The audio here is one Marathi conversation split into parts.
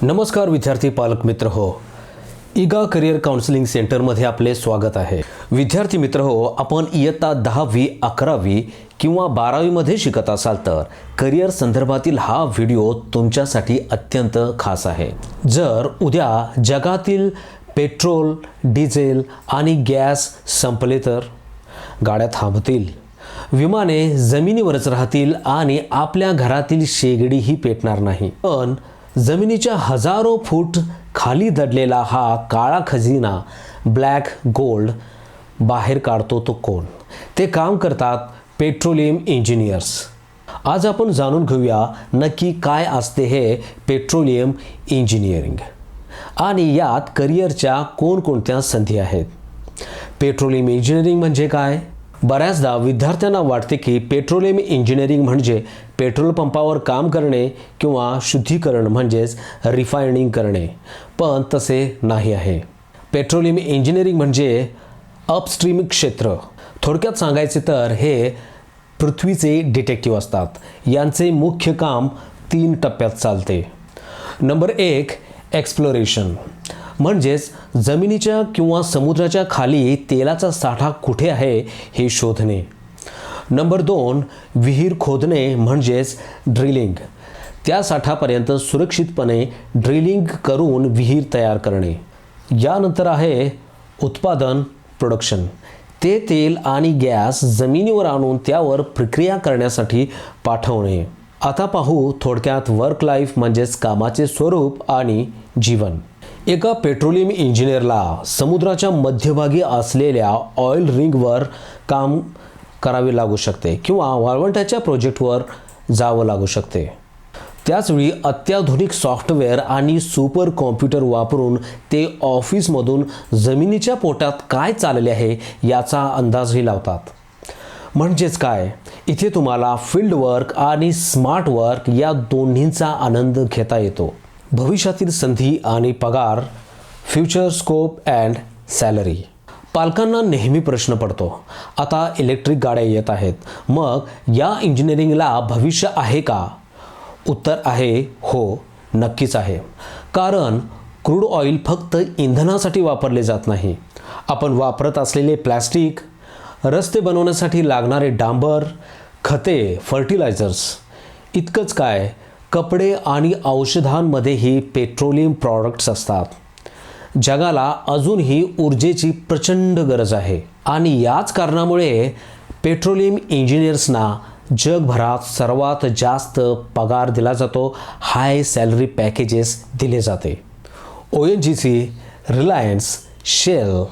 नमस्कार विद्यार्थी पालक मित्र हो, ईगा करिअर काउन्सिलिंग सेंटरमध्ये आपले स्वागत आहे. विद्यार्थी मित्र हो, आपण इयत्ता 10वी 11वी किंवा 12वी मध्ये शिकत असाल तर करिअर संदर्भातील हा व्हिडिओ तुमच्यासाठी अत्यंत खास आहे. जर उद्या जगातील पेट्रोल, डिझेल आणि गॅस संपले तर गाड्या थांबतील, विमाने जमिनीवरच राहतील आणि आपल्या घरातील शेगडीही पेटणार नाही. पण जमिनीच्या हजारो फूट खाली दडलेला हा काळा खजिना ब्लॅक गोल्ड बाहेर काढतो तो कोण? ते काम करतात पेट्रोलियम इंजिनियर्स. आज आपण जाणून घेऊया नक्की काय असते हे पेट्रोलियम इंजिनिअरिंग आणि यात करिअरच्या कोणकोणत्या संधी आहेत. पेट्रोलियम इंजिनिअरिंग म्हणजे काय? बऱ्याचदा विद्यार्थ्यांना वाटते की पेट्रोलियम इंजिनिअरिंग म्हणजे पेट्रोल पंपावर काम करणे किंवा शुद्धीकरण म्हणजेच रिफायनिंग करणे, पण तसे नाही आहे. पेट्रोलियम इंजिनिअरिंग म्हणजे अपस्ट्रीम क्षेत्र. थोडक्यात सांगायचे तर हे पृथ्वीचे डिटेक्टिव्ह असतात. यांचे मुख्य काम 3 टप्प्यात चालते. नंबर 1 एक्सप्लोरेशन म्हणजेच जमिनीच्या किंवा समुद्राच्या खाली तेलाचा साठा कुठे आहे हे शोधणे. नंबर 2 विहीर खोदणे म्हणजेच ड्रिलिंग. त्या साठापर्यंत सुरक्षितपणे ड्रिलिंग करून विहीर तयार करणे. यानंतर आहे उत्पादन प्रोडक्शन. ते तेल आणि गॅस जमिनीवर आणून त्यावर प्रक्रिया करण्यासाठी पाठवणे. आता पाहू थोडक्यात वर्क लाईफ म्हणजेच कामाचे स्वरूप आणि जीवन. एका पेट्रोलियम इंजिनियरला समुद्राच्या मध्यभागी असलेल्या ऑइल रिंगवर काम करावे लागू शकते किंवा वाळवंटाच्या प्रोजेक्टवर जावं लागू शकते. त्याचवेळी अत्याधुनिक सॉफ्टवेअर आणि सुपर कॉम्प्युटर वापरून ते ऑफिसमधून जमिनीच्या पोटात काय चालले आहे याचा अंदाजही लावतात. म्हणजेच काय, इथे तुम्हाला फील्ड वर्क आणि स्मार्ट वर्क या दोन्हींचा आनंद घेता येतो. भविष्यातील संधी आणि पगार, फ्युचर स्कोप अँड सॅलरी. पालकांना नेहमी प्रश्न पडतो, आता इलेक्ट्रिक गाड्या येत आहेत, मग या इंजिनिअरिंगला भविष्य आहे का? उत्तर आहे हो, नक्कीच आहे. कारण क्रूड ऑइल फक्त इंधनासाठी वापरले जात नाही. आपण वापरत असलेले प्लॅस्टिक, रस्ते बनवण्यासाठी लागणारे डांबर, खते, फर्टिलायझर्स, इतकंच काय, कपडे आणि औषधांमध्येही पेट्रोलियम प्रॉडक्ट्स असतात. जगाला अजूनही ऊर्जेची प्रचंड गरज आहे आणि याच कारणामुळे पेट्रोलियम इंजिनियर्सना जगभरात सर्वात जास्त पगार दिला जातो. हाय सॅलरी पॅकेजेस दिले जाते. ONGC, रिलायन्स, शेल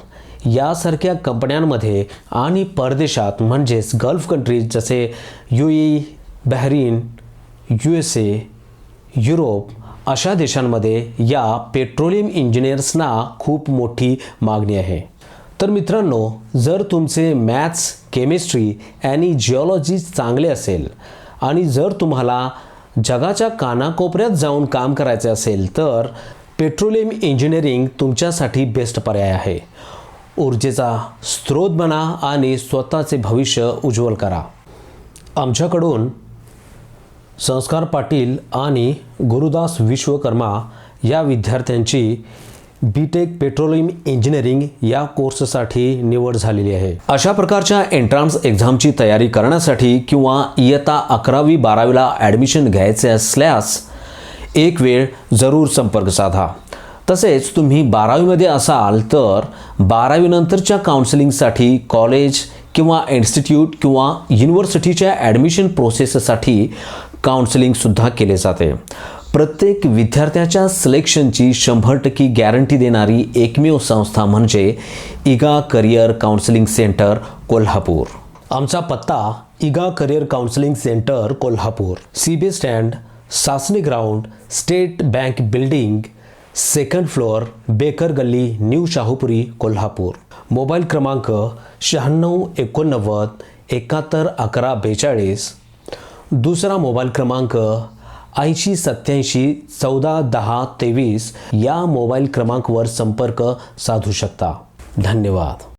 यासारख्या कंपन्यांमध्ये आणि परदेशात म्हणजेच गल्फ कंट्रीज जसे UAE, बहरीन, USA, युरोप अशा देशांमध्ये या पेट्रोलियम इंजिनियर्सना खूप मोठी मागणी आहे. तर मित्रांनो, जर तुमचे मॅथ्स, केमिस्ट्री आणि जिओलॉजी चांगले असेल आणि जर तुम्हाला जगाच्या कानाकोपऱ्यात जाऊन काम करायचे असेल तर पेट्रोलियम इंजिनिअरिंग तुमच्यासाठी बेस्ट पर्याय आहे. ऊर्जेचा स्रोत बना आणि स्वतःचे भविष्य उज्ज्वल करा. आमच्याकडून संस्कार पाटील आणि गुरुदास विश्वकर्मा या विद्यार्थ्यांची BTech पेट्रोलियम इंजिनिअरिंग या कोर्ससाठी निवड झालेली आहे. अशा प्रकारच्या एंट्रन्स एक्झामची तयारी करण्यासाठी किंवा इयत्ता 11वी 12वीला ॲडमिशन घ्यायचे असल्यास एक वेळ जरूर संपर्क साधा. तसेच तुम्ही 12वीमध्ये असाल तर 12वी नंतरच्या काउन्सिलिंगसाठी कॉलेज किंवा इन्स्टिट्यूट किंवा युनिव्हर्सिटीच्या ॲडमिशन प्रोसेससाठी काउन्सिलिंगसुद्धा केले जाते. प्रत्येक विद्यार्थ्याच्या सिलेक्शनची 100% गॅरंटी देणारी एकमेव संस्था म्हणजे Eega career counselling centre Kolhapur. आमचा पत्ता Eega career counselling centre Kolhapur, CB stand, Sasani ground, State Bank building, 2nd floor, Bekar गल्ली, न्यू शाहूपुरी, कोल्हापूर. मोबाईल क्रमांक 9689 71 11 42. दुसरा मोबाईल क्रमांक 8087 14 10 23 या मोबाईल क्रमांकवर संपर्क साधू शकता. धन्यवाद.